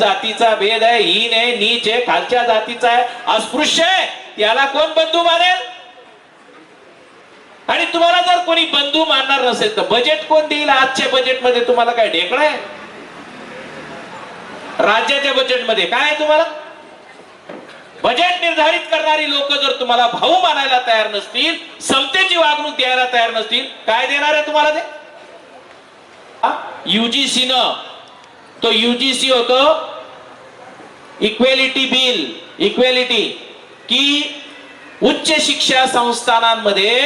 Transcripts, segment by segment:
जातीचा भेद आहे, हीन आहे, नीच आहे, खालच्या जातीचा आहे, अस्पृश्य आहे, त्याला कोण बंधू मानेल? आणि तुम्हाला जर कोणी बंधू मानणार नसेल तर बजेट कोण देईल? आजच्या बजेटमध्ये तुम्हाला काय ढेकळं आहे? राज्याच्या बजेटमध्ये काय आहे? तुम्हाला बजेट निर्धारित करणारी लोक जर तुम्हाला भाऊ मानायला तयार नसतील, समतेची वागणूक द्यायला तयार नसतील, काय देणार आहे तुम्हाला ते? युजीसी न तो युजीसी होतो इक्वेलिटी बिल, इक्वेलिटी, की उच्च शिक्षा संस्थानांमध्ये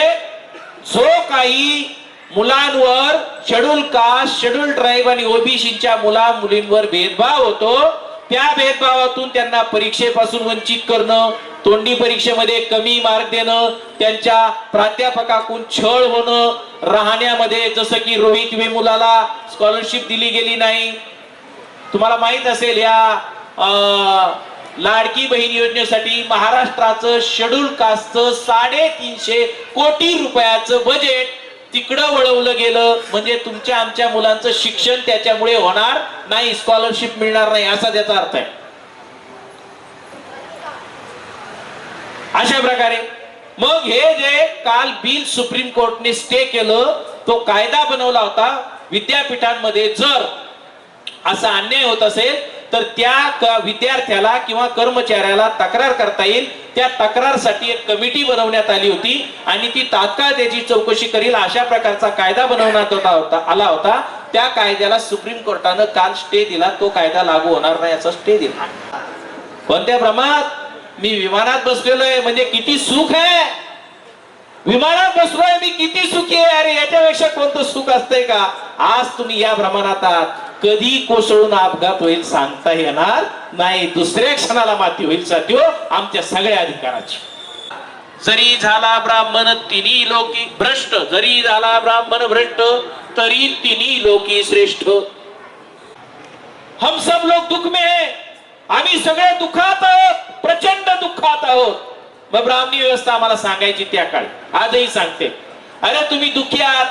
जो काही मुलांवर शेड्यूल कास्ट, शेड्यूल ट्राईब आणि ओबीसीच्या मुला मुलींवर भेदभाव होतो, त्या भेदभावातून त्यांना परीक्षेपासून वंचित करणं, तोंडी परीक्षेमध्ये कमी मार्क देणं, त्यांच्या प्राध्यापकाकडून छळ होणं, राहण्यामध्ये जसं की रोहित वेमुलाला स्कॉलरशिप दिली गेली नाही. तुम्हाला माहित असेल या लाडकी बहीण योजनेसाठी महाराष्ट्राचं शेड्यूल कास्टचं 350 कोटी रुपयाचं बजेट तिकडं वळवलं गेलं. म्हणजे तुमच्या आमच्या मुलांचं शिक्षण त्याच्यामुळे होणार नाही, स्कॉलरशिप मिळणार नाही असा त्याचा अर्थ आहे. अशा प्रकारे मग हे जे काल बिल सुप्रीम कोर्टने स्टे केलं, तो कायदा बनवला होता. विद्यापीठांमध्ये जर असा अन्याय होत असेल तर त्या विद्यार्थ्याला किंवा कर्मचाऱ्याला तक्रार करता येईल. त्या तक्रारसाठी एक कमिटी बनवण्यात आली होती आणि ती तात्काळ त्याची चौकशी करील अशा प्रकारचा कायदा बनवण्यात आला होता. त्या कायद्याला सुप्रीम कोर्टानं काल स्टे दिला. तो कायदा लागू होणार नाही याचा स्टे दिला. कोणत्या प्रमाणात? मी विमानात बसलेलो आहे म्हणजे किती सुख आहे, विमानात बसलोय मी किती सुखी आहे. अरे याच्यापेक्षा कोणतं सुख असतंय का? आज तुम्ही या प्रमाणात आहात, कधी कोसळून अपघात होईल सांगता येणार नाही. दुसऱ्या क्षणाला माती होईल साथीओ आमच्या सगळ्या अधिकाराची. जरी झाला ब्राह्मण तिन्ही लोकी भ्रष्ट, जरी झाला ब्राह्मण भ्रष्ट तरी तिन्ही लोकी श्रेष्ठ. हम सब लोग दुख में है, आम्ही सगळे दुःखात आहोत, प्रचंड दुःखात आहोत. मग ब्राह्मणी व्यवस्था आम्हाला सांगायची त्या काळी, आजही सांगते. अरे तुम्ही दुःखी आहात,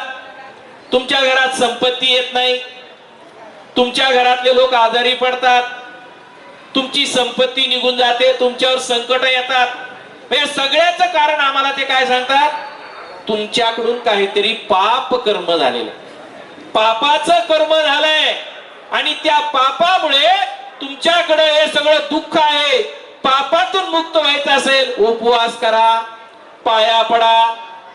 तुमच्या घरात संपत्ती येत नाही, तुमच्या घरातले लोक आजारी पडतात, तुमची संपत्ती निघून जाते, तुमच्यावर संकट येतात. या सगळ्याचं कारण आम्हाला ते काय सांगतात? तुमच्याकडून काहीतरी पाप कर्म झालेलं, पापाचं कर्म झालंय आणि त्या पापामुळे तुमच्याकडे हे सगळं दुःख आहे. पापातून मुक्त व्हायचं असेल उपवास करा, पाया पडा,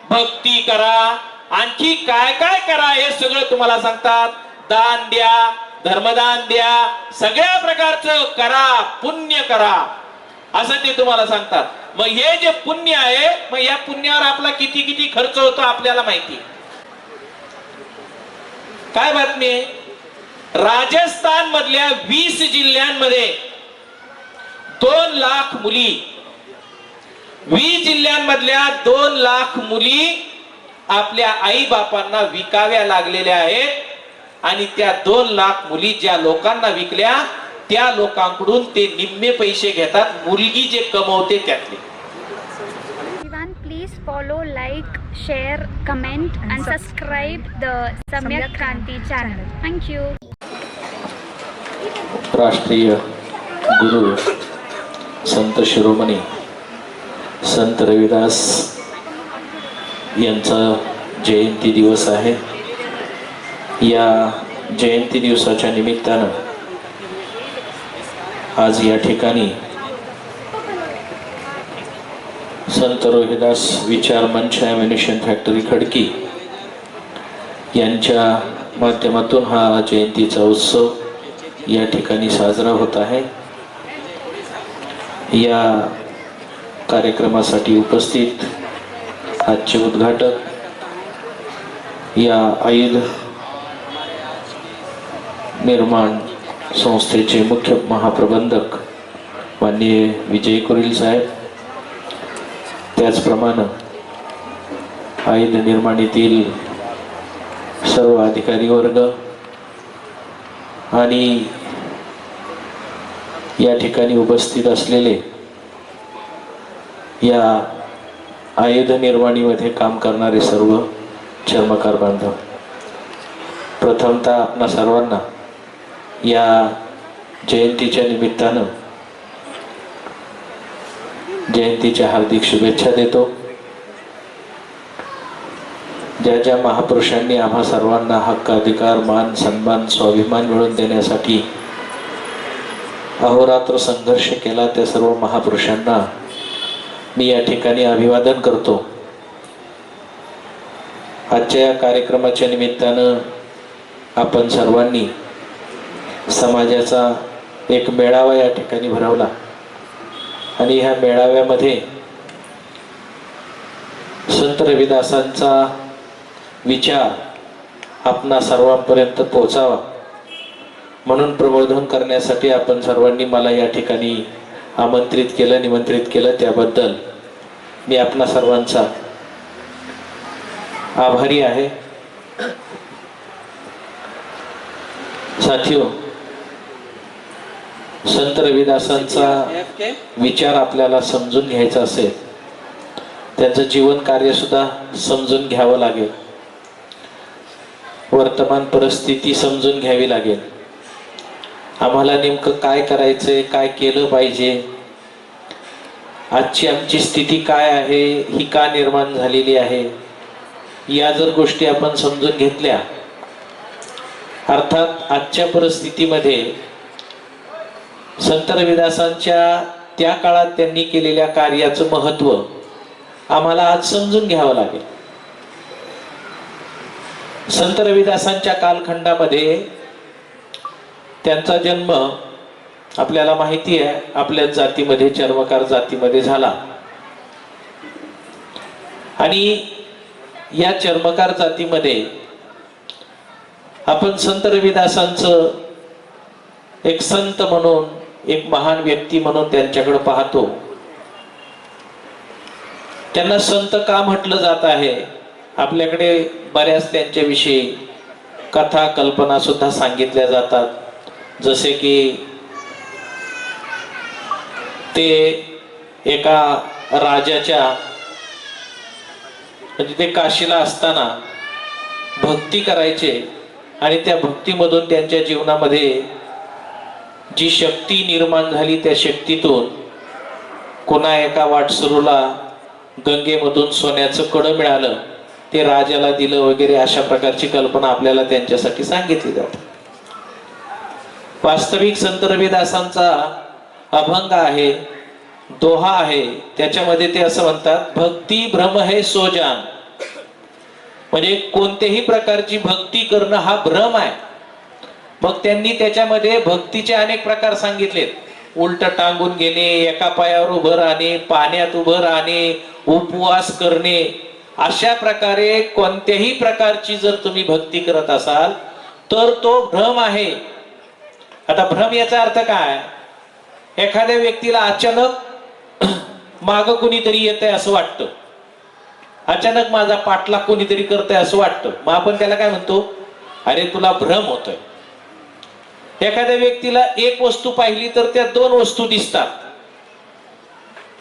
भक्ती करा, आणखी काय काय करा हे सगळं तुम्हाला सांगतात. दान द्या, धर्मदान द्या, सगळ्या प्रकारचं करा, पुण्य करा असं ते तुम्हाला सांगतात. मग हे जे पुण्य आहे, मग या पुण्यावर आपला किती किती खर्च होतो आपल्याला माहिती. काय बातमी आहे? राजस्थान मधल्या 20 जिल्ह्यांमध्ये 2 लाख मुली, 20 जिल्ह्यांमधल्या 2 लाख मुली आपल्या आई बापांना विकाव्या लागलेल्या आहेत. आणि त्या 2 लाख मुली ज्या लोकांना विकल्या त्या लोकांकडून ते निम्मे पैसे घेतात, मुलगी जे कमवते त्यातले. Please follow, like, share, comment and subscribe the Samyak Kranti channel. Thank you. राष्ट्रीय गुरु संत शिरोमणी संत रविदास यांचा जयंती दिवस आहे. या जयंती दिवसाच्या निमित्तानं आज या ठिकाणी संत रोहिदास विचार मंच ॲम्युनिशन फॅक्टरी खडकी यांच्या माध्यमातून हा जयंतीचा उत्सव या ठिकाणी साजरा होत आहे. या कार्यक्रमासाठी उपस्थित आजचे उद्घाटक या आयुध निर्माण संस्थेचे मुख्य महाप्रबंधक माननीय विजय कुरील साहेब, त्याचप्रमाणे आयुध निर्माणीतील सर्व अधिकारी वर्ग आणि या ठिकाणी उपस्थित असलेले या आयुध निर्माणीमध्ये काम करणारे सर्व चर्मकार बांधव, प्रथमतः आपणा सर्वांना या जयंतीच्या निमित्तानं जयंतीच्या हार्दिक शुभेच्छा देतो. ज्या ज्या महापुरुषांनी आम्हा सर्वांना हक्क, अधिकार, मान, सन्मान, स्वाभिमान मिळवून देण्यासाठी अहोरात्र संघर्ष केला, त्या सर्व महापुरुषांना मी या ठिकाणी अभिवादन करतो. आजच्या या कार्यक्रमाच्या निमित्तानं आपण सर्वांनी समाजाचा एक मेळावा या ठिकाणी भरवला आणि ह्या मेळाव्यामध्ये संत रविदासांचा विचार आपणा सर्वांपर्यंत पोहोचावा म्हणून प्रबोधन करण्यासाठी आपण सर्वांनी मला या ठिकाणी आमंत्रित केलं, निमंत्रित केलं. त्याबद्दल मी आपणा सर्वांचा आभारी आहे. साथियो, संत रविदासांचा विचार आपल्याला समजून घ्यायचा असेल, त्यांचं जीवन कार्य सुद्धा समजून घ्यावं लागेल, वर्तमान परिस्थिती समजून घ्यावी लागेल. आम्हाला नेमकं काय करायचंय, काय केलं पाहिजे, आजची आमची स्थिती काय आहे, ही का निर्माण झालेली आहे, या जर गोष्टी आपण समजून घेतल्या, अर्थात आजच्या परिस्थितीमध्ये संत रविदासांच्या त्या काळात त्यांनी केलेल्या कार्याचं महत्त्व आम्हाला आज समजून घ्यावं लागेल. संत रविदासांच्या कालखंडामध्ये त्यांचा जन्म आपल्याला माहिती आहे, आपल्याच जातीमध्ये, चर्मकार जातीमध्ये झाला. आणि या चर्मकार जातीमध्ये आपण संत रविदासांचं एक संत म्हणून, एक महान व्यक्ती म्हणून त्यांच्याकडे पाहतो. त्यांना संत का म्हटलं जात आहे, आपल्याकडे बऱ्याच त्यांच्याविषयी कथा, कल्पना सुद्धा सांगितल्या जातात. जसे की ते एका राजाच्या, म्हणजे ते काशीला असताना भक्ती करायचे आणि त्या भक्तीमधून त्यांच्या जीवनामध्ये जी शक्ती निर्माण झाली, त्या शक्तीतून कोणा एका वाटसरूला गंगेमधून सोन्याचं कडं मिळालं, ते राजाला दिलं वगैरे, अशा प्रकारची कल्पना आपल्याला त्यांच्यासाठी सांगितली जाते. वास्तविक संत रविदासांचा अभंग आहे, दोहा आहे, त्याच्यामध्ये ते असं म्हणतात, भक्ती भ्रम है सो जान. म्हणजे कोणत्याही प्रकारची भक्ती करणं हा भ्रम आहे. मग त्यांनी त्याच्यामध्ये भक्तीचे अनेक प्रकार सांगितलेत. उलट टांगून घेणे, एका पायावर उभं राहणे, पाण्यात उभं राहणे, उपवास करणे, अशा प्रकारे कोणत्याही प्रकारची जर तुम्ही भक्ती करत असाल तर तो भ्रम आहे. आता भ्रम याचा अर्थ काय, एखाद्या व्यक्तीला अचानक माग कोणीतरी येत आहे असं वाटतं, अचानक माझा पाठलाग कोणीतरी करतंय असं वाटतं, मग आपण त्याला काय म्हणतो, अरे तुला भ्रम होतोय. एखाद्या व्यक्तीला एक वस्तू पाहिली तर त्या दोन वस्तू दिसतात,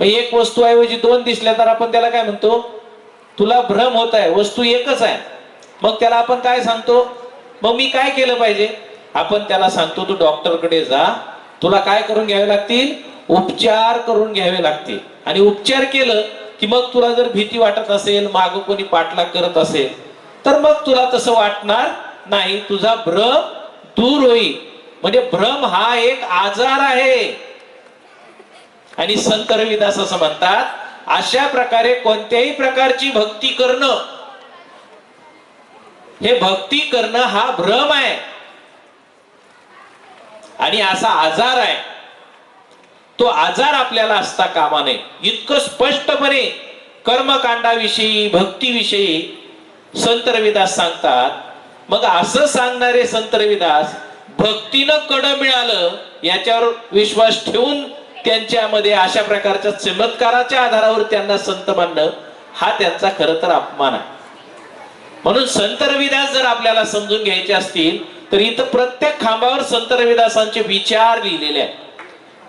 एक वस्तू ऐवजी दोन दिसल्या तर आपण त्याला काय म्हणतो, तुला भ्रम होत आहे, वस्तू एकच आहे. मग त्याला आपण काय सांगतो, मग मी काय केलं पाहिजे, आपण त्याला सांगतो तू डॉक्टरकडे जा, तुला काय करून घ्यावे लागतील, उपचार करून घ्यावे लागतील. आणि उपचार केलं की मग तुला जर भीती वाटत असेल, माग कोणी पाठलाग करत असेल, तर मग तुला तसं वाटणार नाही, तुझा भ्रम दूर होईल. म्हणजे भ्रम हा एक आजार आहे. आणि संत रविदास असं म्हणतात, अशा प्रकारे कोणत्याही प्रकारची भक्ती करणं, हे भक्ती करणं हा भ्रम आहे आणि असा आजार आहे. तो आजार आपल्याला असता कामा नये. इतकं स्पष्टपणे कर्मकांडाविषयी, भक्तीविषयी संत रविदास सांगतात. मग असं सांगणारे संत रविदास भक्तीनं कडं मिळालं याच्यावर विश्वास ठेवून त्यांच्यामध्ये अशा प्रकारच्या चमत्काराच्या आधारावर त्यांना संत मानणं हा त्यांचा खरं तर अपमान आहे. म्हणून संत रविदास जर आपल्याला समजून घ्यायचे असतील तर इथं प्रत्येक खांबावर संत रविदासांचे विचार लिहिलेले आहेत.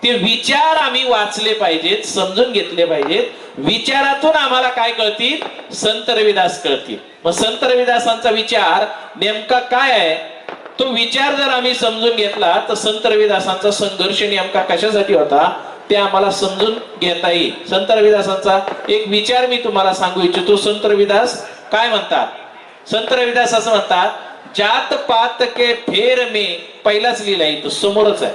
ते विचार आम्ही वाचले पाहिजेत, समजून घेतले पाहिजेत. विचारातून आम्हाला काय कळतील, संत रविदास कळतील. मग संत रविदासांचा विचार नेमका काय आहे तो विचार जर आम्ही समजून घेतला तर संत रविदासांचा संघर्ष नेमका कशासाठी होता ते आम्हाला समजून घेता येईल. संत रविदासांचा एक विचार मी तुम्हाला सांगू इच्छितो. संत रविदास काय म्हणतात? संत रविदास असं म्हणतात, जात पात के फेर में, पहिलाच लिहिला इथं समोरच आहे,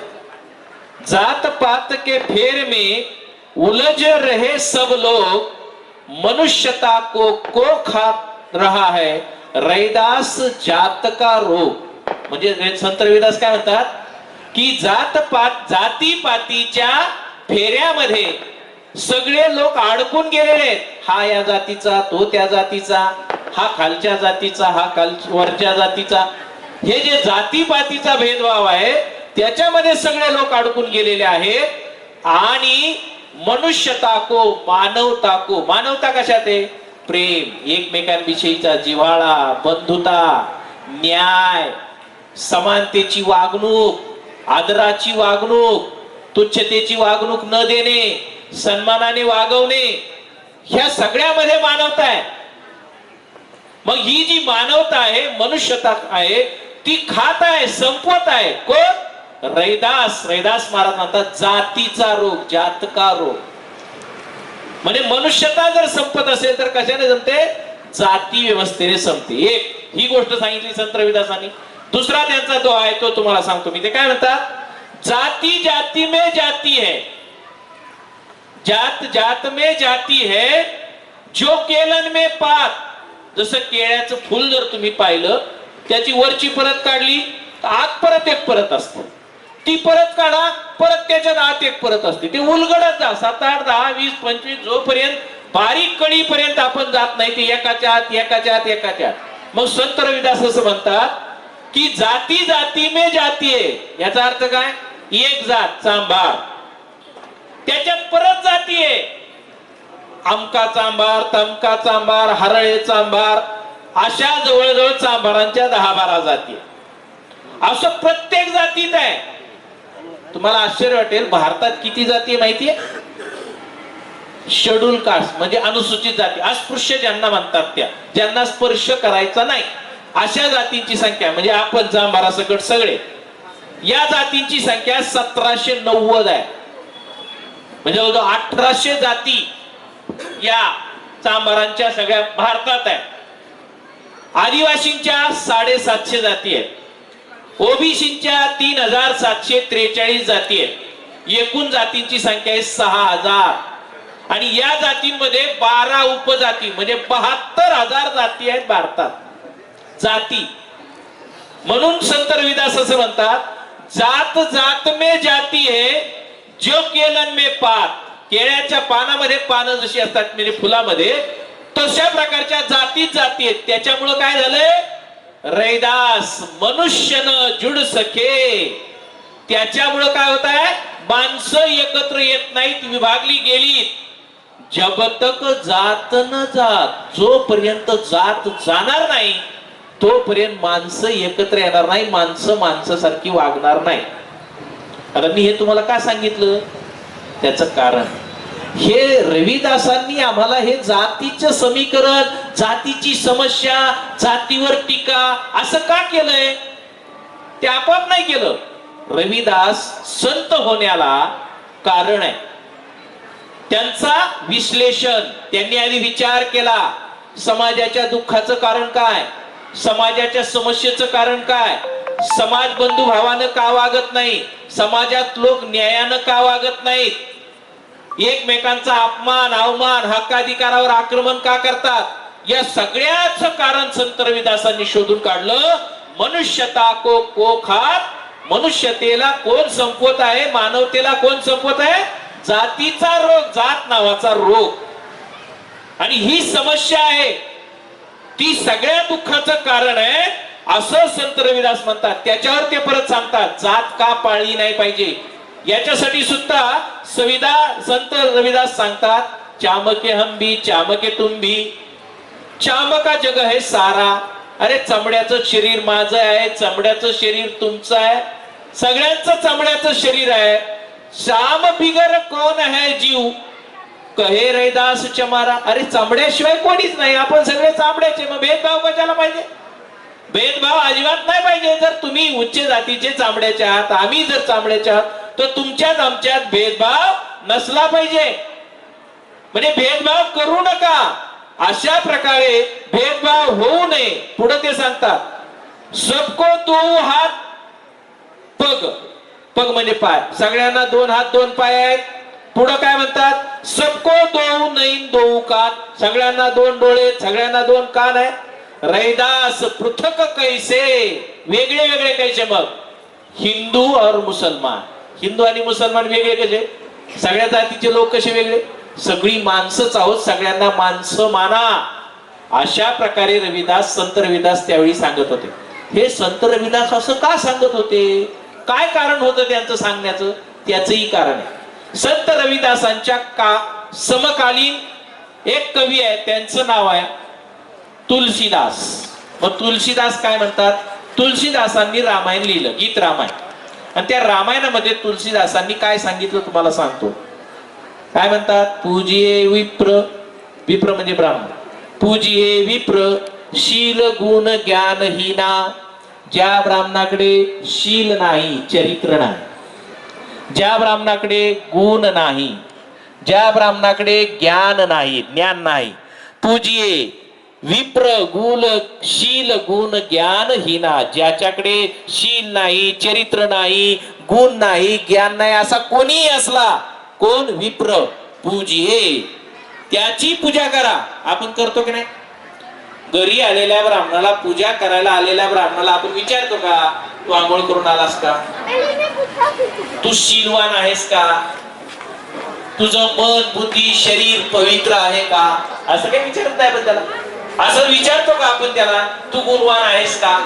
जात पात के फेर में उलझ रहे सब लोग, मनुष्यता को खा रहा है रैदास जात का रोग. म्हणजे संत रविदास काय म्हणतात की जाती पातीच्या फेऱ्यामध्ये सगळे लोक अडकून गेलेले आहेत. हा या जातीचा, तो त्या जातीचा, हा खालच्या जातीचा, हा वरच्या जातीचा, हे जे जातीपातीचा भेदभाव आहे त्याच्यामध्ये सगळे लोक अडकून गेलेले आहेत. आणि मनुष्यता को, मानवता को, मानवता कशात आहे? प्रेम, एकमेकांविषयीचा जिव्हाळा, बंधुता, न्याय, समानतेची वागणूक, आदराची वागणूक, तुच्छतेची वागणूक न देणे, सन्मानाने वागवणे, ह्या सगळ्यामध्ये मानवता आहे. मग ही जी मानवता आहे, मनुष्यता आहे, ती खात आहे, संपवत आहे कोण? रैदास. रैदास महाराज म्हणतात जातीचा रोग, जात का रोग. म्हणजे मनुष्यता जर संपत असेल तर कशाने संपते? जाती व्यवस्थेने संपते. एक ही गोष्ट सांगितली संत रविदासांनी. दुसरा त्यांचा जो आहे तो तुम्हाला सांगतो मी. ते काय म्हणतात? जाती जाती में जाती है, जात जात में जाती है, जो केलन में पात. जसं केळ्याचं फुल जर तुम्ही पाहिलं, त्याची वरची परत काढली तर आत परत एक परत असते, ती परत काढा परत त्याच्यात आत एक परत असते, ते उलगडत जा 7, 8, 10, 20, 25 जोपर्यंत बारीक कळीपर्यंत आपण जात नाही ते एकाच्या आत एकाच्या आत एकाच्या आत. मग संत रविदास असं म्हणतात की जाती जाती में जाती आहे. याचा अर्थ काय? एक जात चांभार, त्याच्यात परत जाती आहे, आमका चांभार, तमका चांभार, हरळे चांभार, अशा जवळजवळ चांभारांच्या 10-12 जाती. असं प्रत्येक जातीत आहे. तुम्हाला आश्चर्य वाटेल, भारतात किती जाती माहितीये? शेड्यूल कास्ट म्हणजे अनुसूचित जाती, अस्पृश्य ज्यांना म्हणतात, त्या ज्यांना स्पर्श करायचा नाही, अशा जातींची संख्या म्हणजे आपण चांभारासकट सगळे, या जातींची संख्या 1790 आहे. म्हणजे 1800 जाती या चांभारांच्या सगळ्या भारतात आहे. आदिवासींच्या 750 जाती आहेत, ओबीसींच्या 3743 जाती आहेत. एकूण जातींची संख्या आहे 6000. आणि या जातींमध्ये 12 उपजाती म्हणजे 72,000 जाती आहेत भारतात. जाती म्हणून संत रविदास असं म्हणतात, जात जात में जाती है, जो केलन में पात. केळ्याच्या पानामध्ये पानं जशी असतात म्हणजे फुलामध्ये, तशा प्रकारच्या जातीत जाती आहेत. त्याच्यामुळं काय झालंय? रैदास मनुष्य न जुड सके. त्याच्यामुळं काय होत आहे? माणसं एकत्र येत नाहीत, विभागली गेली. जब तक जात न जात, जोपर्यंत जात जाणार नाही तोपर्यंत माणसं एकत्र येणार नाही, माणसं माणसासारखी वागणार नाही. आता मी हे तुम्हाला का सांगितलं? त्याचं कारण हे रविदासांनी आम्हाला हे जातीचं समीकरण, जातीची समस्या, जातीवर टीका असं का केलंय? ते आपोआप नाही केलं. रविदास संत होण्याला कारण आहे. त्यांचा विश्लेषण त्यांनी आधी विचार केला. समाजाच्या दुःखाचं कारण काय? समाजाच्या समस्येचं कारण काय? समाज बंधू भावानं का वागत नाही? समाजात लोक न्यायानं का वागत नाहीत? एकमेकांचा अपमान, अवमान, हक्काधिकारावर आक्रमण का करतात? या सगळ्याच कारण संत रविदासांनी शोधून काढलं. मनुष्यता को खात, मनुष्यतेला कोण संपवत आहे? मानवतेला कोण संपवत आहे? जातीचा रोग, जात नावाचा रोग. आणि ही समस्या आहे, ती सगळ्या दुःखाचं कारण आहे असं संत रविदास म्हणतात. त्याच्यावर ते परत सांगतात, जात का पाळली नाही पाहिजे. याच्यासाठी सुद्धा संत रविदास सांगतात, चामके हम भी चामके तुम भी, चामका जग है सारा. अरे चमड्याचं शरीर माझं आहे, चमड्याचं शरीर तुमचं आहे, सगळ्यांचं चमड्याचं शरीर आहे. श्याम बिगर कोण है जीव, कहे रैदास चमारा. अरे चमड्याशिवाय कोणीच नाही, आपण सगळे चामड्याचे, मग भेदभाव कशाला पाहिजे? भेदभाव अजिबात नाही पाहिजे. जर तुम्ही उच्च जातीचे चामड्याचे आहात, आम्ही जर चामड्याचे आहात, तर तुमच्यात आमच्यात भेदभाव नसला पाहिजे. म्हणजे भेदभाव करू नका, अशा प्रकारे भेदभाव होऊ नये. पुढे ते सांगतात सबको दो हात पग. पग म्हणजे पाय, सगळ्यांना दोन हात दोन पाय आहेत. पुढे काय म्हणतात सबको दो नैन दो कान, सगळ्यांना दोन डोळे, सगळ्यांना दोन कान आहे. रैदास पृथक कैसे, वेगळे वेगळे कैसे. मग हिंदू और मुसलमान, हिंदू आणि मुसलमान वेगळे कसे, सगळ्या जातीचे लोक कसे वेगळे, सगळी माणसंच आहोत, सगळ्यांना माणसं माना. अशा प्रकारे रविदास, संत रविदास त्यावेळी सांगत होते. हे संत रविदास असं का सांगत होते, काय कारण होतं त्यांचं सांगण्याचं, त्याचंही कारण आहे. संत रविदासांच्या समकालीन एक कवी आहे, त्यांचं नाव आहे तुलसीदास. मग तुलसीदास काय म्हणतात, तुलसीदासांनी रामायण लिहिलं, गीत रामायण. आणि त्या रामायणामध्ये तुलसीदासांनी काय सांगितलं तुम्हाला सांगतो. काय म्हणतात, पूजिये विप्र, विप्र म्हणजे ब्राह्मण, पूजिये विप्र शील गुण ज्ञानहीना. ज्या ब्राह्मणाकडे शील नाही, चरित्र नाही, ज्या ब्राह्मणाकडे गुण नाही, ज्या ब्राह्मणाकडे ज्ञान नाही, ज्ञान नाही. पूजिये विप्र गुल शील गुण ज्ञान हीना. ज्याच्याकडे शील नाही, चरित्र नाही, गुण नाही, ज्ञान नाही, असा कोणीही असला, कोण विप्र, पूजिये, त्याची पूजा करा. आपण करतो की नाही, घरी आलेल्या ब्राह्मणाला, पूजा करायला आलेल्या ब्राह्मणाला आपण विचारतो का तू आंघोळ करून आलास का, तू शीलवान आहेस का, तुझं मन बुद्धी शरीर पवित्र आहे का, असं काही विचारत नाही आपण त्याला. असं विचारतो का आपण त्याला तू गुणवान आहेस का,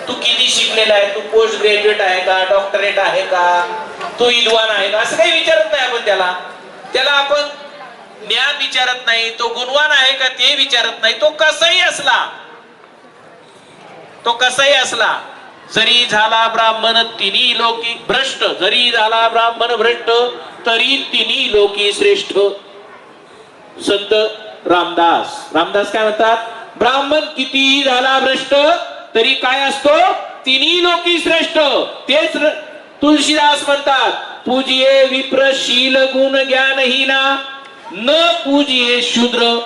तू किती शिकलेला आहे, तू पोस्ट ग्रॅज्युएट आहे का, डॉक्टरेट आहे का, तू विद्वान आहे का, असं काही विचारत नाही आपण त्याला. त्याला आपण ज्ञान विचारत नाही, तो गुणवान आहे का ते विचारत नाही. तो कसाही असला, तो कसाही असला, जरी झाला ब्राह्मण तिन्ही लोकी भ्रष्ट, जरी झाला ब्राह्मण भ्रष्ट तरी तिन्ही लोकी श्रेष्ठ. संत रामदास, रामदास काय म्हणतात, ब्राह्मण कितीही झाला भ्रष्ट तरी काय असतो, तिन्ही लोकी श्रेष्ठ. तेच तुलसीदास म्हणतात, पूजिये विप्र शील गुण ज्ञानहीना, न पूजिये शूद्र,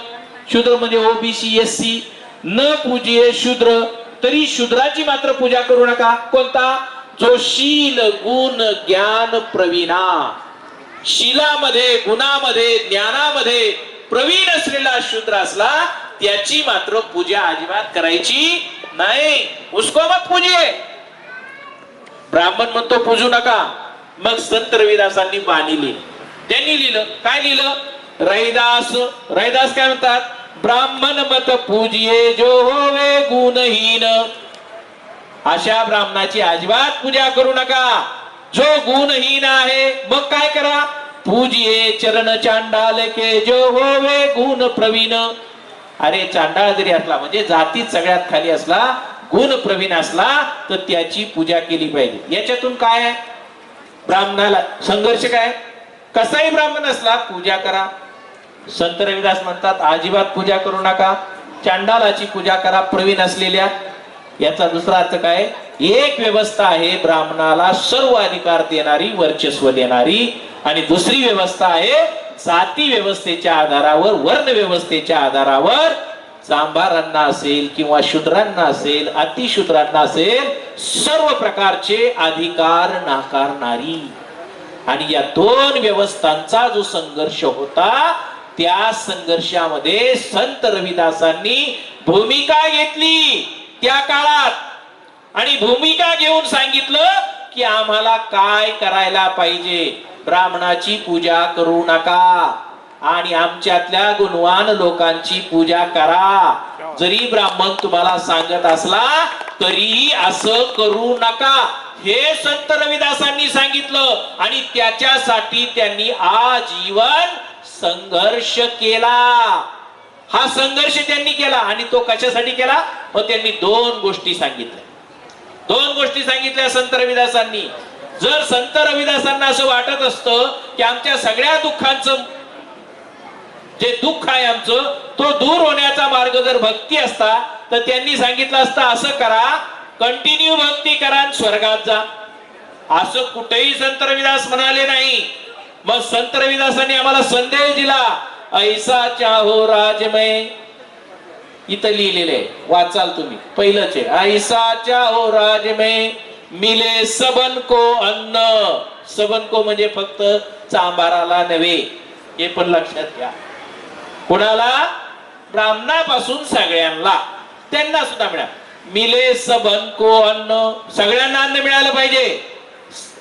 शूद्र म्हणजे ओबीसी एससी, न पूजिये शूद्र, तरी शूद्राची मात्र पूजा करू नका. कोणता, जो शील गुण ज्ञान प्रवीणा, शीलामध्ये गुणामध्ये ज्ञानामध्ये प्रवीण असलेला शूद्र असला त्याची मात्र पूजा अजिबात करायची नाही. उसको मत पूजिये. ब्राह्मण म्हणतो पूजू नका. मग संत रविदासांनी बाणी लिहिली. त्यांनी लिहिलं, काय लिहिलं, रैदास, रैदास काय म्हणतात, ब्राह्मण मत पूजिये जो होवे गुणहीन. अशा ब्राह्मणाची अजिबात पूजा करू नका जो गुणहीन आहे. मग काय करा, पूजिये चरण चांडाल के जो होवे गुण प्रवीण. अरे चांडाळ जरी असला म्हणजे जातीत सगळ्यात खाली असला, गुण प्रवीण असला तर त्याची पूजा केली पाहिजे. याच्यातून काय आहे, ब्राह्मणाला संघर्ष काय, कसाही ब्राह्मण असला पूजा करा. संत रविदास म्हणतात अजिबात पूजा करू नका, चांडालाची पूजा करा प्रवीण असलेल्या. याचा दुसरा अर्थ काय, एक व्यवस्था आहे ब्राह्मणाला सर्व अधिकार देणारी, वर्चस्व देणारी, आणि दुसरी व्यवस्था आहे जाती व्यवस्थेच्या आधारावर, वर्ण व्यवस्थेच्या आधारावर चांभारांना असेल किंवा शूद्रांना असेल, अतिशूद्रांना असेल, सर्व प्रकारचे अधिकार नाकारणारी. आणि या दोन व्यवस्थांचा जो संघर्ष होता, त्या संघर्षामध्ये संत रविदासांनी भूमिका घेतली त्या काळात. आणि भूमिका घेऊन सांगितलं की आम्हाला काय करायला पाहिजे, ब्राह्मणाची पूजा करू नका आणि आमच्यातल्या गुणवान लोकांची पूजा करा. जरी ब्राह्मण तुम्हाला सांगत असला तरीही असं करू नका, हे संत रविदासांनी सांगितलं. आणि त्याच्यासाठी त्यांनी आजीवन संघर्ष केला. हा संघर्ष त्यांनी केला. आणि तो कशासाठी केला, मग त्यांनी दोन गोष्टी सांगितल्या. दोन गोष्टी सांगितल्या संत रविदासांनी. जर संत रविदासांना असं वाटत असतं की आमच्या सगळ्या दुःखांचं जे दुःख आहे आमचं, तो दूर होण्याचा मार्ग जर भक्ती असता, तर त्यांनी सांगितलं असतं असं करा, कंटिन्यू भक्ती करा आणि स्वर्गात जा. असं कुठेही संत रविदास म्हणाले नाही. मग संत रविदासांनी आम्हाला संदेश दिला, ऐसा चाहो राजमय. इथं लिहिलेले आहे, वाचाल तुम्ही. पहिलंच आहे, ऐसा चाहो राजमय मिले सबन को अन्न. सबन को म्हणजे फक्त चांभाराला नव्हे, हे पण लक्षात घ्या. कुणाला? ब्राह्मणापासून सगळ्यांना, त्यांना सुद्धा मिळा. मिले सबन को अन्न, सगळ्यांना अन्न मिळालं पाहिजे,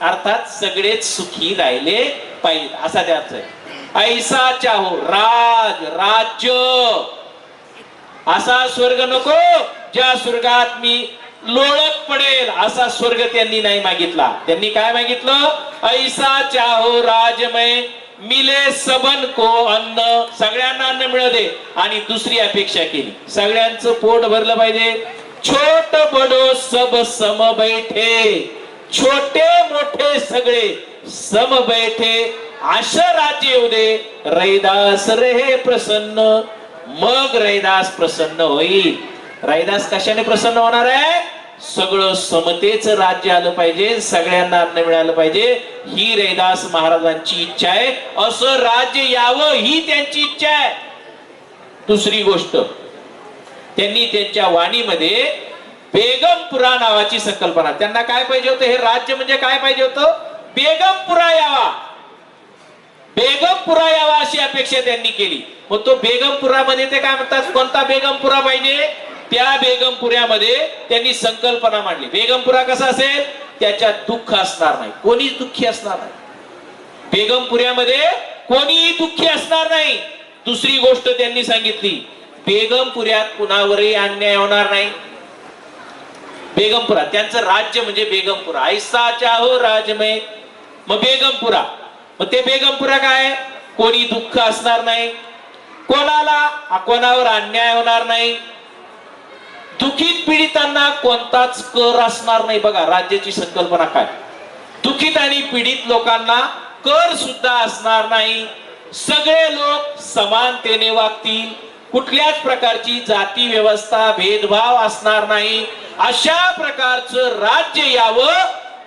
अर्थात सगळेच सुखी राहिले पाहिजे, असा त्याच आहे. ऐसा चाहो राज, राज्य, असा स्वर्ग नको ज्या स्वर्गात मी लोळत पडेल, असा स्वर्ग त्यांनी नाही मागितला. त्यांनी काय मागितलं? ऐसा चाहो राजमय मिले सबन को अन्न, सगळ्यांना अन्न मिळू दे. आणि दुसरी अपेक्षा केली, सगळ्यांचं पोट भरलं पाहिजे. छोट बडो सब सम बैठे, छोटे मोठे सगळे सम बैठे, असं राज्य येऊ दे. रैदास रे प्रसन्न, मग रैदास प्रसन्न होईल. रैदास कशाने प्रसन्न होणार आहे? सगळं समतेच राज्य आलं पाहिजे, सगळ्यांना अन्न मिळालं पाहिजे, ही रैदास महाराजांची इच्छा आहे. असं राज्य यावं ही त्यांची इच्छा आहे. दुसरी गोष्ट, त्यांनी त्यांच्या वाणीमध्ये बेगमपुरा नावाची संकल्पना, त्यांना काय पाहिजे होतं? हे राज्य म्हणजे काय पाहिजे होतं? बेगमपुरा यावा, बेगमपुरा यावा अशी अपेक्षा त्यांनी केली. मग तो बेगमपुरामध्ये ते काय म्हणतात, कोणता बेगमपुरा पाहिजे? त्या बेगमपुऱ्यामध्ये त्यांनी संकल्पना मांडली. बेगमपुरा कसा असेल? त्याच्यात दुःख असणार नाही, कोणीच दुःखी असणार नाही. बेगमपुऱ्यामध्ये कोणीही दुःखी असणार नाही. दुसरी गोष्ट त्यांनी सांगितली, बेगमपुऱ्यात कुणावरही अन्याय होणार नाही. बेगमपुरा, त्यांचं राज्य म्हणजे बेगमपुरा. ऐसा चाहो राजमय, मग बेगमपुरा. मग ते बेगमपुरा काय? कोणी दुःख असणार नाही, कोणावर अन्याय होणार नाही, दुखित पीडितांना कोणताच कर असणार नाही. बघा राज्याची संकल्पना काय. दुखित आणि पीडित लोकांना कर सुद्धा असणार नाही. सगळे लोक समानतेने वागतील, कुठल्याच प्रकारची जाती व्यवस्था भेदभाव असणार नाही. अशा प्रकारचं राज्य यावं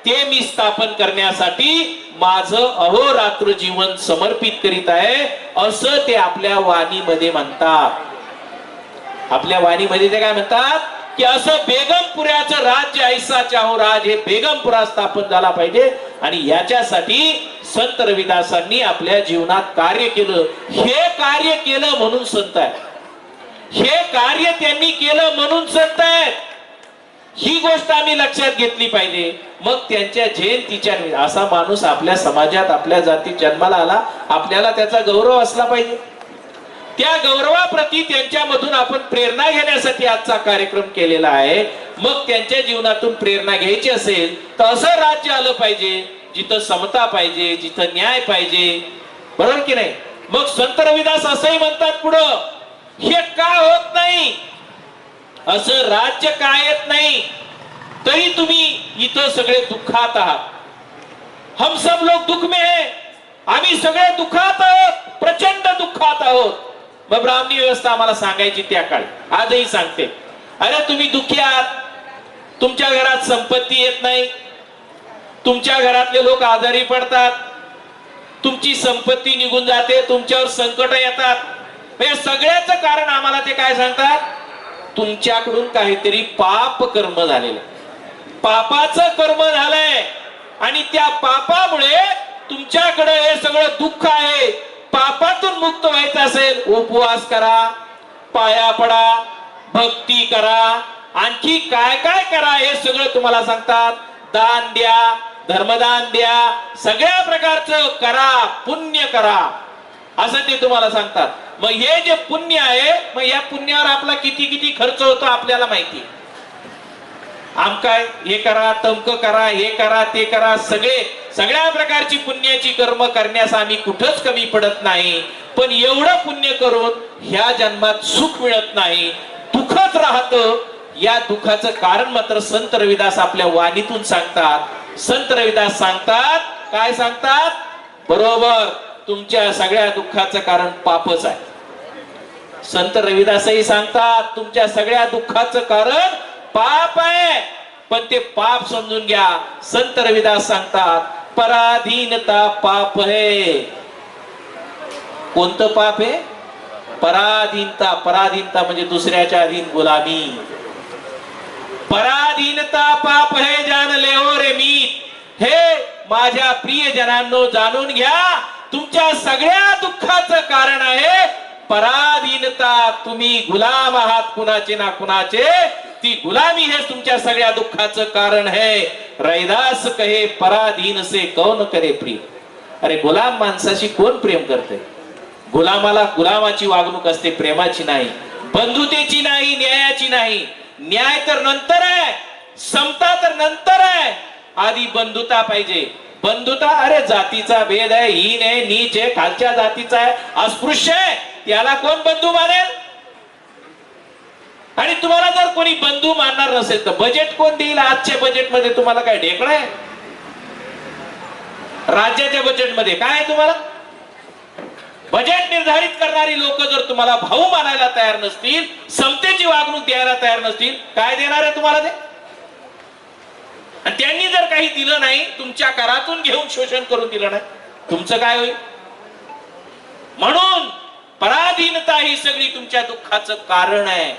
ते मी स्थापन करण्यासाठी माझं अहोरात्र जीवन समर्पित करीत आहे, असं ते आपल्या वाणीमध्ये म्हणतात. आपल्या वाणीमध्ये ते काय म्हणतात की असं बेगमपुऱ्याचं राज्य, ऐसा चाहो राज, हे बेगमपुरा स्थापन झाला पाहिजे. आणि याच्यासाठी संत रविदासांनी आपल्या जीवनात कार्य केलं. हे कार्य केलं म्हणून संत आहे, हे कार्य त्यांनी केलं म्हणून संत आहेत. ही गोष्ट आम्ही लक्षात घेतली पाहिजे. मग त्यांच्या जयंतीच्या, असा माणूस आपल्या समाजात आपल्या जातीत जन्माला आला, आपल्याला त्याचा गौरव असला पाहिजे. त्या गौरवाप्रती त्यांच्यामधून आपण प्रेरणा घेण्यासाठी आजचा कार्यक्रम केलेला आहे. मग त्यांच्या जीवनातून प्रेरणा घ्यायची असेल तर असं राज्य आलं पाहिजे जिथं समता पाहिजे, जिथं न्याय पाहिजे, बरोबर की नाही? मग संत रविदास असंही म्हणतात पुढं, हे का होत नाही, असं राज्य का येत नाही, तरी तुम्ही इथं सगळे दुःखात आहात. हम सब लोग दुःख में है, आम्ही सगळे दुःखात आहोत, प्रचंड दुःखात आहोत. मग ब्राह्मणी व्यवस्था आम्हाला सांगायची त्या काळी, आजही सांगते, अरे तुम्ही दुःखी आहात, तुमच्या घरात संपत्ती येत नाही, तुमच्या घरातले लोक आजारी पडतात, तुमची संपत्ती निघून जाते, तुमच्यावर संकट येतात. हे सगळ्याचं कारण आम्हाला ते काय सांगतात, तुमच्याकडून काहीतरी पाप कर्म झालेलं, पापाचं कर्म झालंय आणि त्या पापामुळे तुमच्याकडे हे सगळं दुःख आहे. पापातून मुक्त व्हायचं असेल, उपवास करा, पाया पडा, भक्ती करा, आणखी काय काय करा, हे सगळं तुम्हाला सांगतात. दान द्या, धर्मदान द्या, सगळ्या प्रकारचं करा, पुण्य करा, असं ते तुम्हाला सांगतात. मग हे जे पुण्य आहे, मग या पुण्यावर आपला किती किती खर्च होतो आपल्याला माहिती. आमकाय हे करा, तमक करा, हे करा, ते करा, सगळ्या प्रकारची पुण्याची कर्म करण्यास आम्ही कुठंच कमी पडत नाही. पण एवढं पुण्य करून ह्या जन्मात सुख मिळत नाही, दुःखच राहतं. या दुःखाचं कारण मात्र संत रविदास आपल्या वाणीतून सांगतात. संत रविदास सांगतात, काय सांगतात, बरोबर, तुमच्या सगळ्या दुःखाचं कारण पापच आहे. संत रविदासही सांगतात तुमच्या सगळ्या दुःखाचं कारण पाप आहे, पण ते पाप समजून घ्या. संत रविदास सांगतात पराधीनता पाप है. कोणतं पाप आहे? पराधीनता. पराधीनता म्हणजे दुसऱ्याच्या अधीन गुलामी. पराधीनता पाप है जान ले हो रे मीत. हे माझ्या प्रिय जनांनो जाणून घ्या, तुमच्या सगळ्या दुःखाचं कारण आहे पराधीनता. तुम्ही गुलाम आहात कुणाचे ना कुणाचे. ती गुलामी हे तुमच्या सगळ्या दुःखाचं कारण है. रैदास कहे पराधीन से कौन करे प्रेम. अरे गुलाम माणसाशी कोण प्रेम करते? गुलामाला गुलामाची वागणूक असते, प्रेमाची नाही, बंधुतेची नाही, न्यायाची नाही. न्याय तर नंतर आहे, समता तर नंतर आहे, आधी बंधुता पाहिजे. बंधुता अरे जातीचा भेद आहे, हीन आहे, नीच आहे, खालच्या जातीचा आहे, अस्पृश्य आहे, त्याला कोण बंधू मानेल? आणि तुम्हाला जर कोणी बंधू मानणार नसेल तर बजेट कोण देईल? आजच्या बजेटमध्ये तुम्हाला काय ढेकळं आहे? राज्याच्या बजेटमध्ये काय आहे तुम्हाला? बजेट निर्धारित करणारी लोक जर तुम्हाला भाऊ मानायला तयार नसतील, समतेची वागणूक द्यायला तयार नसतील, काय देणार आहे तुम्हाला ते? आणि त्यांनी जर काही दिलं नाही, तुमच्या करातून घेऊन शोषण करून दिलं नाही, तुमचं काय होईल? म्हणून पराधीनता ही सगळी तुमच्या दुःखाचं कारण आहे.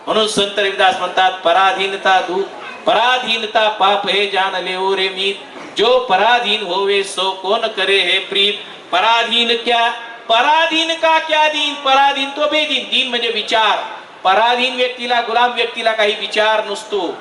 म्हणून संत रविदास म्हणतात पराधीनता दुःख, पराधीनता पाप हे जान ले रे मीत. जो पराधीन होवे सो कोण करे हे प्रीत. पराधीन क्या, पराधीन का क्या दीन. पराधीन तो बेदीन. दीन म्हणजे विचार. पराधीन व्यक्तीला, गुलाम व्यक्तीला काही विचार नसतो.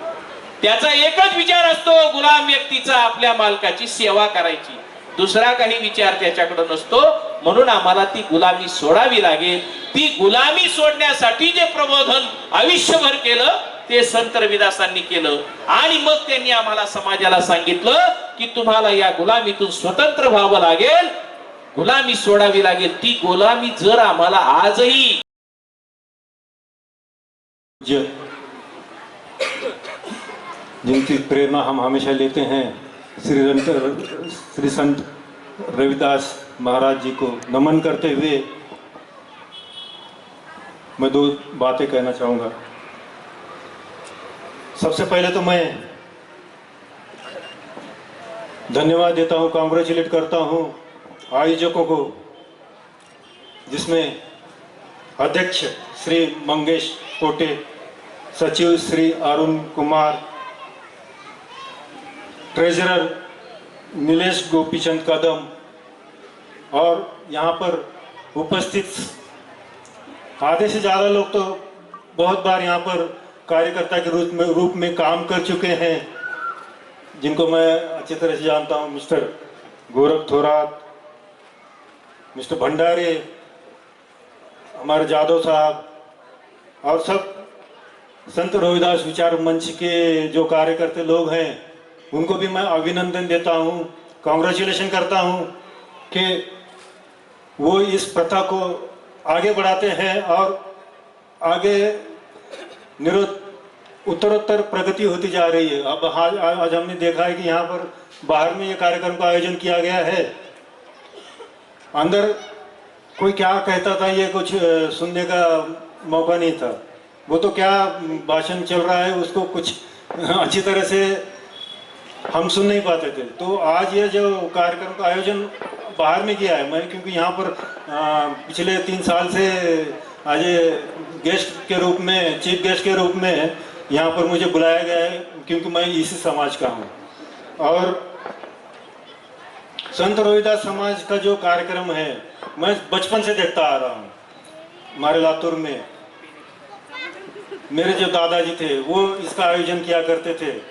त्याचा एकच विचार असतो गुलाम व्यक्तीचा, आपल्या मालकाची सेवा करायची. दुसरा काही विचार त्याच्याकडे नसतो. म्हणून आम्हाला ती गुलामी सोडावी लागेल. ती गुलामी सोडण्यासाठी जे प्रबोधन आयुष्यभर केलं ते संत रविदासांनी केलं. आणि मग त्यांनी आम्हाला समाजाला सांगितलं की तुम्हाला या गुलामीतून स्वतंत्र व्हावं लागेल, गुलामी सोडावी लागेल. ती गुलामी जर आम्हाला आजही जिनकी प्रेरणा हम हमेशा लेते हैं, श्री संत रविदास महाराज जी को नमन करते हुए मैं दो बातें कहना चाहूँगा. सबसे पहले तो मैं धन्यवाद देता हूँ, कांग्रेचुलेट करता हूँ आयोजकों को, जिसमें अध्यक्ष श्री मंगेश कोटे, सचिव श्री अरुण कुमार, ट्रेजरर नीलेश गोपीचंद कदम और यहाँ पर उपस्थित आधे से ज़्यादा लोग तो बहुत बार यहाँ पर कार्यकर्ता के रूप में काम कर चुके हैं, जिनको मैं अच्छी तरह से जानता हूँ. मिस्टर गोरख थोरात, मिस्टर भंडारे, हमारे जादव साहब और सब संत रविदास विचार मंच के जो कार्यकर्ता लोग हैं, उनको भी मैं अभिनंदन देता हूँ, कांग्रेचुलेशन करता हूँ कि वो इस प्रथा को आगे बढ़ाते हैं और आगे उत्तरोत्तर प्रगति होती जा रही है. अब आज हमने देखा है कि यहाँ पर बाहर में ये कार्यक्रम का आयोजन किया गया है. अंदर कोई क्या कहता था ये कुछ सुनने का मौका नहीं था. वो तो क्या भाषण चल रहा है उसको कुछ अच्छी तरह से हम सुन नहीं पाते थे. तो आज ये जो कार्यक्रम का आयोजन बाहर में किया है, मैं क्योंकि यहाँ पर पिछले 3 साल से आज गेस्ट के रूप में, चीफ गेस्ट के रूप में यहाँ पर मुझे बुलाया गया है, क्योंकि मैं इसी समाज का हूँ. और संत रविदास समाज का जो कार्यक्रम है मैं बचपन से देखता आ रहा हूँ. हमारे लातूर में मेरे जो दादाजी थे वो इसका आयोजन किया करते थे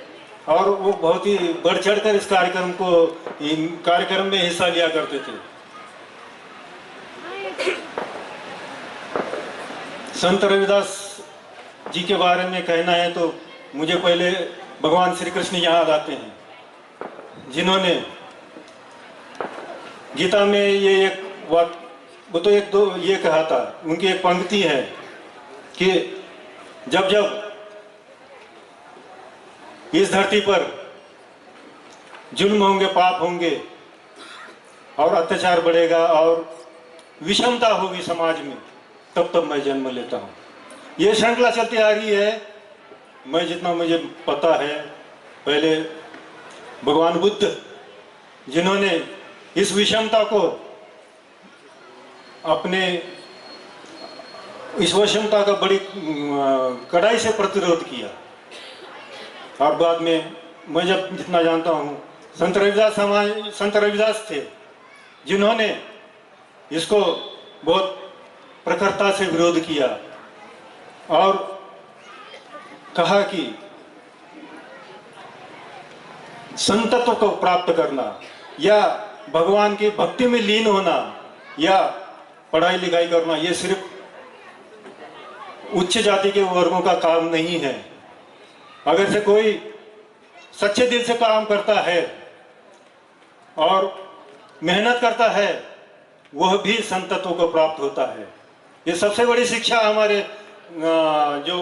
और वो बहुत ही बढ़ चढ़कर इस कार्यक्रम में हिस्सा लिया करते थे. संत रविदास जी के बारे में कहना है तो मुझे पहले भगवान श्री कृष्ण याद आते हैं, जिन्होंने गीता में ये एक वो तो एक दो ये कहा था. उनकी एक पंक्ति है कि जब जब इस धरती पर जुल्म होंगे, पाप होंगे और अत्याचार बढ़ेगा और विषमता होगी समाज में, तब तब मैं जन्म लेता हूँ। ये श्रृंखला चलती आ रही है। मैं जितना मुझे पता है, पहले भगवान बुद्ध जिन्होंने इस विषमता को अपने इस विषमता का बड़ी कड़ाई से प्रतिरोध किया, और बाद में मैं जब जितना जानता हूँ संत रविदास थे जिन्होंने इसको बहुत प्रखरता से विरोध किया और कहा कि संतत्व को प्राप्त करना या भगवान की भक्ति में लीन होना या पढ़ाई लिखाई करना ये सिर्फ उच्च जाति के वर्गों का काम नहीं है। अगर से कोई सच्चे दिल से काम करता है और मेहनत करता है, वह भी संतत्व को प्राप्त होता है। ये सबसे बड़ी शिक्षा हमारे जो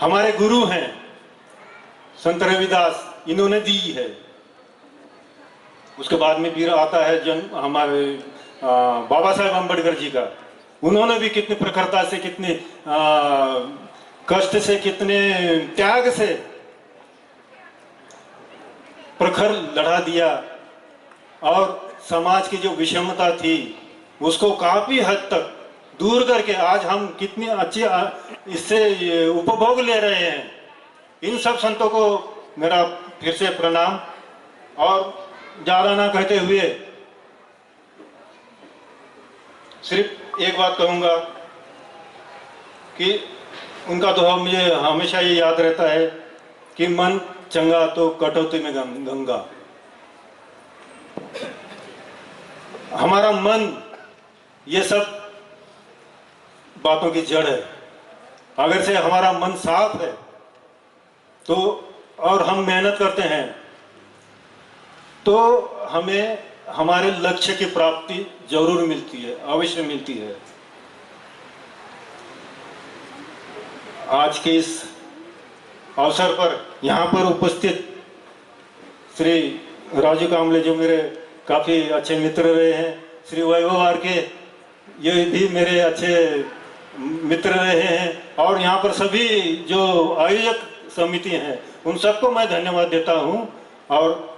हमारे गुरु हैं संत रविदास, इन्होंने दी है। उसके बाद में फिर आता है हमारे बाबा साहेब अम्बेडकर जी का। उन्होंने भी कितनी प्रखरता से, कितने कष्ट से, कितने त्याग से प्रखर लड़ा दिया और समाज की जो विषमता थी उसको काफी हद तक दूर करके आज हम कितने अच्छे इससे उपभोग ले रहे हैं। इन सब संतों को मेरा फिर से प्रणाम। और ज्यादा ना कहते हुए सिर्फ एक बात कहूंगा कि उनका दोहा मुझे हमेशा ये याद रहता है कि मन चंगा तो कटौती में गंगा। हमारा मन ये सब बातों की जड़ है। अगर से हमारा मन साफ है तो और हम मेहनत करते हैं तो हमें हमारे लक्ष्य की प्राप्ति जरूर मिलती है, अवश्य मिलती है। आज के इस अवसर पर यहाँ पर उपस्थित श्री राजू कामले जो मेरे काफी अच्छे मित्र रहे हैं, श्री वैभव आर के ये भी मेरे अच्छे मित्र रहे हैं, और यहाँ पर सभी जो आयोजक समिति हैं उन सबको मैं धन्यवाद देता हूँ। और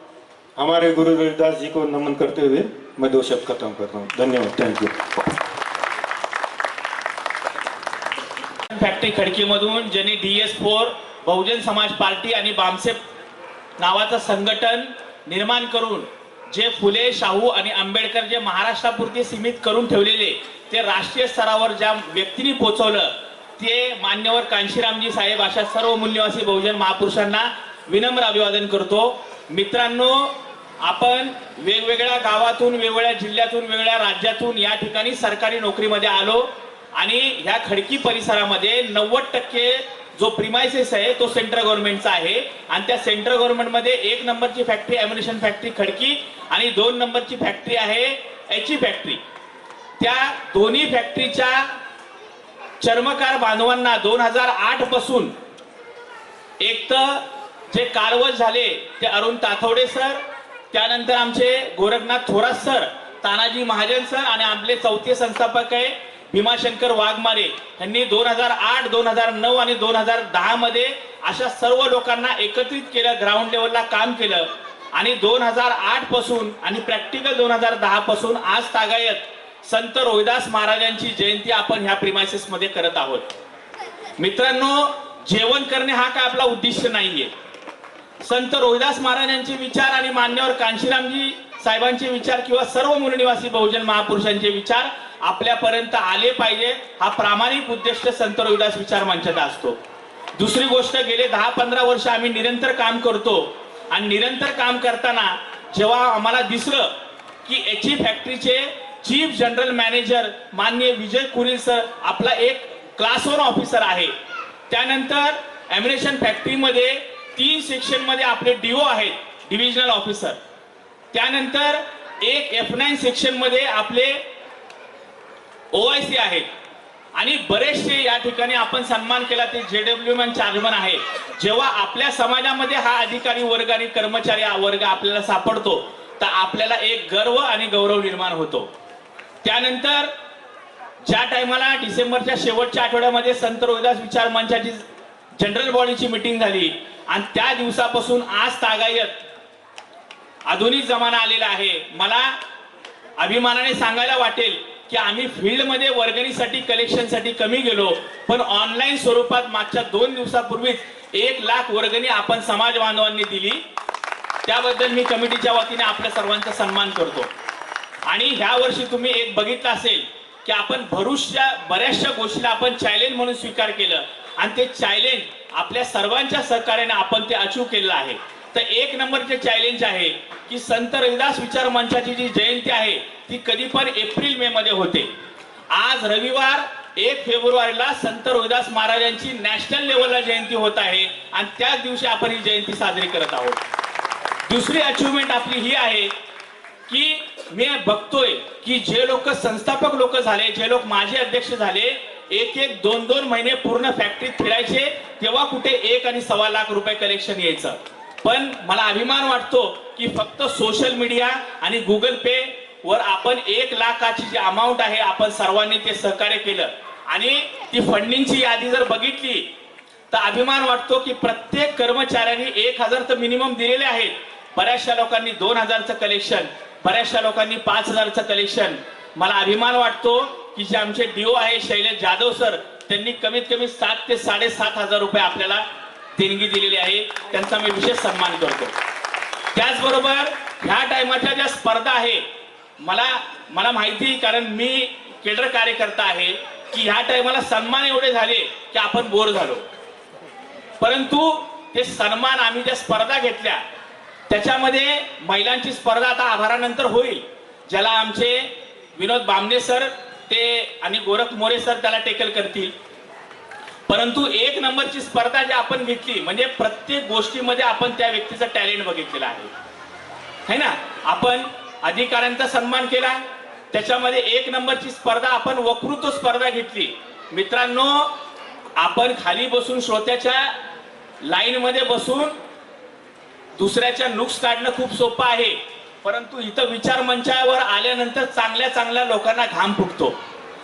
हमारे गुरु रविदास जी को नमन करते हुए मैं 2 शब्द खत्म करता हूँ। धन्यवाद। Thank you. फॅक्टरी खडकीमधून ज्यांनी DS4 बहुजन समाज पार्टी आणि बामसेप नावाचं संघटन निर्माण करून जे फुले, शाहू आणि आंबेडकर जे महाराष्ट्रापुरते सीमित करून ठेवलेले ते राष्ट्रीय स्तरावर ज्या व्यक्तींनी पोहोचवलं ते मान्यवर कांशीरामजी साहेब अशा सर्व मूल्यवासी बहुजन महापुरुषांना विनम्र अभिवादन करतो। मित्रांनो, आपण वेगवेगळ्या गावातून, वेगवेगळ्या जिल्ह्यातून, वेगवेगळ्या राज्यातून या ठिकाणी सरकारी नोकरीमध्ये आलो आणि ह्या खडकी परिसरामध्ये 90% जो प्रिमायसेस आहे तो सेंट्रल गव्हर्नमेंटचा आहे आणि त्या सेंट्रल गव्हर्नमेंटमध्ये 1 नंबरची फॅक्टरी ॲम्युनिशन फॅक्टरी खडकी आणि 2 नंबरची फॅक्टरी आहे एची फॅक्टरी। त्या दोन्ही फॅक्टरीच्या चर्मकार बांधवांना 2008 पासून एक तर जे कारवत झाले ते अरुण ताथवडे सर, त्यानंतर आमचे गोरखनाथ थोरात सर, तानाजी महाजन सर आणि आपले चौथे संस्थापक आहे भीमाशंकर वाघमारे यांनी 2008, 2009 आणि 2010 मध्ये अशा सर्व लोकांना एकत्रित केलं, ग्राउंड लेवलला काम केलं आणि 2008 पासून आणि प्रॅक्टिकल 2010 पासून आज तागायत संत रोहिदास महाराजांची जयंती आपण ह्या प्रिमायसेस मध्ये करत आहोत। मित्रांनो, जेवण करणे हा काय आपला उद्देश नाहीये। संत रोहिदास महाराजांचे विचार आणि मान्यवर कांशीरामजी साहेबांचे विचार किंवा सर्व मूलनिवासी बहुजन महापुरुषांचे विचार आपल्यापर्यंत आले पाहिजे हा प्रामाणिक उद्देश संत रोहिदास विचार मंचाचा असतो। दुसरी गोष्ट, गेले 10-15 वर्ष आम्ही निरंतर काम करतो आणि निरंतर काम करताना जेव्हा आम्हाला दिसलं की एची फॅक्टरीचे चीफ जनरल मॅनेजर माननीय विजय कुरील सर आपला एक क्लास 1 ऑफिसर आहे, त्यानंतर ॲम्युनिशन फॅक्टरीमध्ये 3 सेक्शन मध्ये आपले DO आहेत, डिव्हिजनल ऑफिसर, त्यानंतर एक F9 सेक्शन मध्ये आपले OIC आहेत आणि बरेचसे या ठिकाणी आपण सन्मान केला ते JWM चार्जमन आहे। जेव्हा आपल्या समाजामध्ये हा अधिकारी वर्ग आणि कर्मचारी वर्ग आपल्याला सापडतो तर आपल्याला एक गर्व आणि गौरव निर्माण होतो। त्यानंतर ज्या टायमाला डिसेंबरच्या शेवटच्या आठवड्यामध्ये संत रोहिदास विचार मंचाची जनरल बॉडीची मीटिंग झाली आणि त्या दिवसापासून आज तागायत आधुनिक जमाना आलेला आहे. मला अभिमानाने सांगायला वाटेल की आम्ही फील्डमध्ये वर्गणीसाठी कलेक्शनसाठी कमी गेलो, पण ऑनलाईन स्वरूपात मागच्या 2 दिवसापूर्वीच 1 लाख वर्गणी आपण समाज बांधवांनी दिली. त्याबद्दल मी कमिटीच्या वतीने आपल्या सर्वांचा सन्मान करतो. आणि ह्या वर्षी तुम्ही एक बघितलं असेल की आपण बऱ्याचशा गोष्टीला आपण चॅलेंज म्हणून स्वीकार केलं आणि ते चॅलेंज आपल्या सर्वांच्या सहकार्याने आपण ते अचीव केलेलं आहे. तर 1 नंबरचे चॅलेंज आहे की संत रविदास विचार मंचाची जी जयंती आहे ती कधी पण एप्रिल मे मध्ये होते. आज रविवार 1 फेब्रुवारीला संत रोहिदास महाराजांची नॅशनल लेवलला जयंती होत आहे आणि त्याच दिवशी आपण ही जयंती साजरी करत आहोत. दुसरी अचिव्हमेंट आपली ही आहे की मी बघतोय की जे लोक संस्थापक लोक झाले, जे लोक माजी अध्यक्ष झाले, 1-1, 2-2 महिने पूर्ण फॅक्टरीत फिरायचे, तेव्हा कुठे 1 आणि सव्वा लाख रुपये कलेक्शन यायचं. पण मला अभिमान वाटतो की फक्त सोशल मीडिया आणि गुगल पे वर आपण 1 लाखाची जी अमाऊंट आहे आपण सर्वांनी ते सहकार्य केलं आणि ती फंडिंगची यादी जर बघितली तर अभिमान वाटतो की प्रत्येक कर्मचाऱ्यांनी 1000 तर मिनिमम दिलेले आहेत. बऱ्याचशा लोकांनी 2000चं कलेक्शन, बऱ्याचशा लोकांनी 5000चं कलेक्शन. मला अभिमान वाटतो की जे आमचे डीओ आहे शैलेश जाधव सर, त्यांनी कमीत कमी 7 ते 7,500 रुपये आपल्याला देणगी दिलेली आहे. त्यांचा मी विशेष सन्मान करतो. त्याचबरोबर ह्या टायमाच्या ज्या स्पर्धा आहे, मला माहिती, कारण मी केडर कार्यकर्ता आहे, की ह्या टायमाला सन्मान एवढे झाले की आपण बोर झालो. परंतु ते सन्मान आम्ही ज्या स्पर्धा घेतल्या त्याच्यामध्ये महिलांची स्पर्धा आता आभारानंतर होईल, ज्याला आमचे विनोद बामणे सर ते आणि गोरख मोरे सर त्याला टेकल करतील. परंतु 1 नंबरची स्पर्धा जी आपण घेतली म्हणजे प्रत्येक गोष्टीमध्ये आपण त्या व्यक्तीचं टॅलेंट बघितलेलं आहे ना. आपण अधिकाऱ्यांचा सन्मान केला, त्याच्यामध्ये 1 नंबरची स्पर्धा आपण वक्तृत्व स्पर्धा घेतली. मित्रांनो, आपण खाली बसून श्रोत्याच्या लाईन मध्ये बसून दुसऱ्याच्या नुक्स काढणं खूप सोपं आहे, परंतु इथं विचार मंचावर आल्यानंतर चांगल्या लोकांना घाम फुटतो.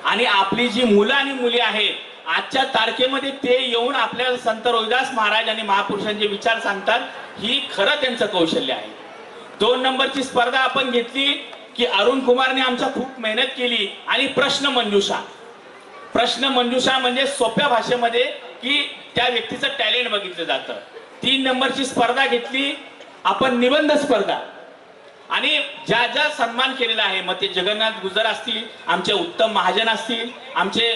आणि आपली जी मुलं आणि मुली आहेत आजच्या तारखेमध्ये ते येऊन आपल्याला संत रोहिदास महाराज आणि महापुरुषांचे विचार सांगतात, ही खरं त्यांचं कौशल्य आहे. 2 नंबरची स्पर्धा आपण घेतली की अरुण कुमारने आमच्या खूप मेहनत केली आणि प्रश्न मंजुषा म्हणजे सोप्या भाषेमध्ये की त्या व्यक्तीचं टॅलेंट बघितलं जातं. 3 नंबरची स्पर्धा घेतली आपण निबंध स्पर्धा, आणि ज्या सन्मान केलेला आहे, मग ते जगन्नाथ गुजर असतील, आमचे उत्तम महाजन असतील, आमचे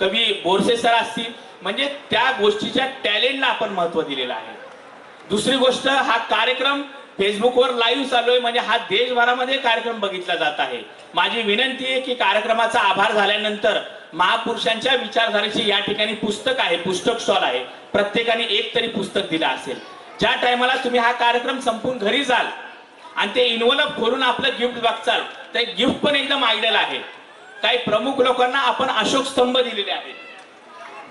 कवी बोरसे सर असतील, म्हणजे त्या गोष्टीच्या टॅलेंटला आपण महत्व दिलेलं आहे. दुसरी गोष्ट, हा कार्यक्रम फेसबुकवर लाईव्ह चालू आहे, म्हणजे हा देशभरामध्ये कार्यक्रम बघितला जात आहे. माझी विनंती आहे की कार्यक्रमाचा आभार झाल्यानंतर महापुरुषांच्या विचारधारेची या ठिकाणी पुस्तक आहे, पुस्तक स्टॉल आहे, प्रत्येकाने 1 तरी पुस्तक दिलं असेल. ज्या टायमाला तुम्ही हा कार्यक्रम संपून घरी जाल आणि ते इन्व्हॉल्व खोलून आपलं गिफ्ट बघचाल, ते गिफ्ट पण एकदम आयडियल आहे. काही प्रमुख लोकांना आपण अशोक स्तंभ दिलेले आहेत,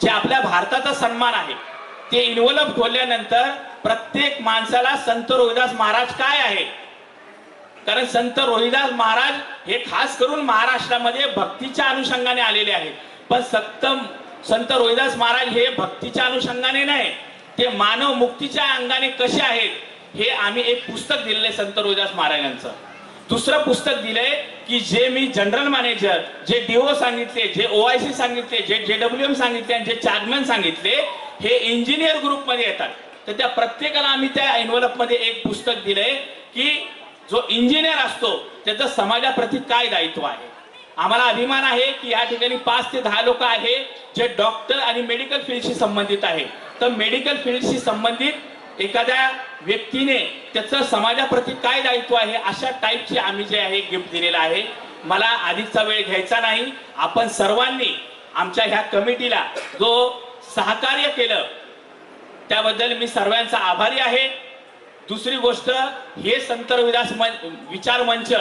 जे आपल्या भारताचा सन्मान आहे. ते इन्व्हॉल्व खोलल्यानंतर प्रत्येक माणसाला संत रोहिदास महाराज काय आहे, कारण संत रोहिदास महाराज हे खास करून महाराष्ट्रामध्ये भक्तीच्या अनुषंगाने आलेले आहेत. पण संत रोहिदास महाराज हे भक्तीच्या अनुषंगाने नाही, ते मानव मुक्तीच्या अंगाने कसे आहेत हे आम्ही एक पुस्तक दिलेलं आहे संत रोहिदास महाराजांचं. दुसरं पुस्तक दिलंय की जे मी जनरल मॅनेजर, जे डीओ सांगितले, जे OIC सांगितले, जे JWM सांगितले आणि जे चॅरमॅन सांगितले, हे इंजिनियर ग्रुपमध्ये येतात. तर त्या प्रत्येकाला आम्ही त्या एन्व्हलप मध्ये एक पुस्तक दिलंय की जो इंजिनियर असतो त्याचं समाजाप्रती काय दायित्व आहे. आम्हाला अभिमान आहे की या ठिकाणी 5 ते 10 लोक आहेत जे डॉक्टर आणि मेडिकल फील्डशी संबंधित आहे. तर मेडिकल फील्डशी संबंधित एखाद्या व्यक्तीने त्याचं समाजाप्रती काय दायित्व आहे अशा टाईपचे आम्ही जे आहे गिफ्ट दिलेलं आहे. मला अधिकचा वेळ घ्यायचा नाही. आपण सर्वांनी आमच्या ह्या कमिटीला जो सहकार्य केलं त्याबद्दल मी सर्वांचा आभारी आहे. दुसरी गोष्ट, हे संत रविदास विचार मंच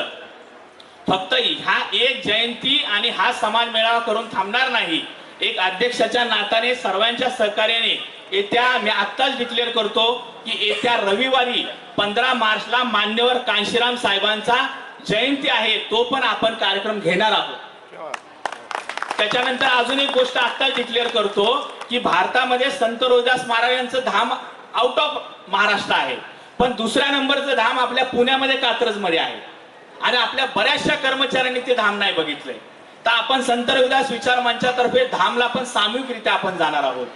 फक्त ह्या एक जयंती आणि हा समाज मेळावा करून थांबणार नाही. एक अध्यक्षाच्या नात्याने सर्वांच्या सहकार्याने मी आत्ताच डिक्लेअर करतो की येत्या रविवारी 15 मार्चला मान्यवर कांशीराम साहेबांचा जयंती आहे, तो पण आपण कार्यक्रम घेणार आहोत. त्याच्यानंतर अजून एक गोष्ट आता डिक्लेअर करतो की भारतामध्ये संत रोहिदास महाराज यांचं धाम आउट ऑफ महाराष्ट्र आहे, पण दुसऱ्या नंबरचं धाम आपल्या पुण्यामध्ये कात्रज मध्ये आहे आणि आपल्या बऱ्याचशा कर्मचाऱ्यांनी ते धाम नाही बघितलंय. तर आपण संत रविदास विचार मंचातर्फे धामला आपण सामूहिकरित्या आपण जाणार आहोत.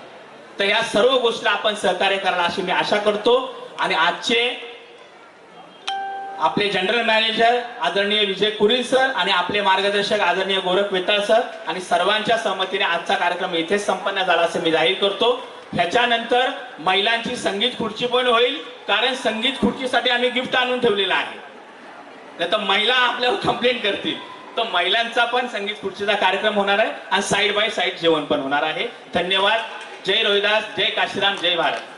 तर या सर्व गोष्टीला आपण सहकार्य कराल अशी मी आशा करतो. आणि आजचे आपले जनरल मॅनेजर आदरणीय विजय कुरील सर आणि आपले मार्गदर्शक आदरणीय गोरख वेताळ सर आणि सर्वांच्या सहमतीने आजचा कार्यक्रम इथेच संपन्न झाला असं मी जाहीर करतो. ह्याच्यानंतर महिलांची संगीत खुर्ची पण होईल, कारण संगीत खुर्चीसाठी आम्ही गिफ्ट आणून ठेवलेलं आहे. नाही तर महिला आपल्यावर कंप्लेंट करतील. तर महिलांचा पण संगीत खुर्चीचा कार्यक्रम होणार आहे आणि साईड बाय साईड जेवण पण होणार आहे. धन्यवाद. जय रोहिदास, जय काशीराम, जय भारत.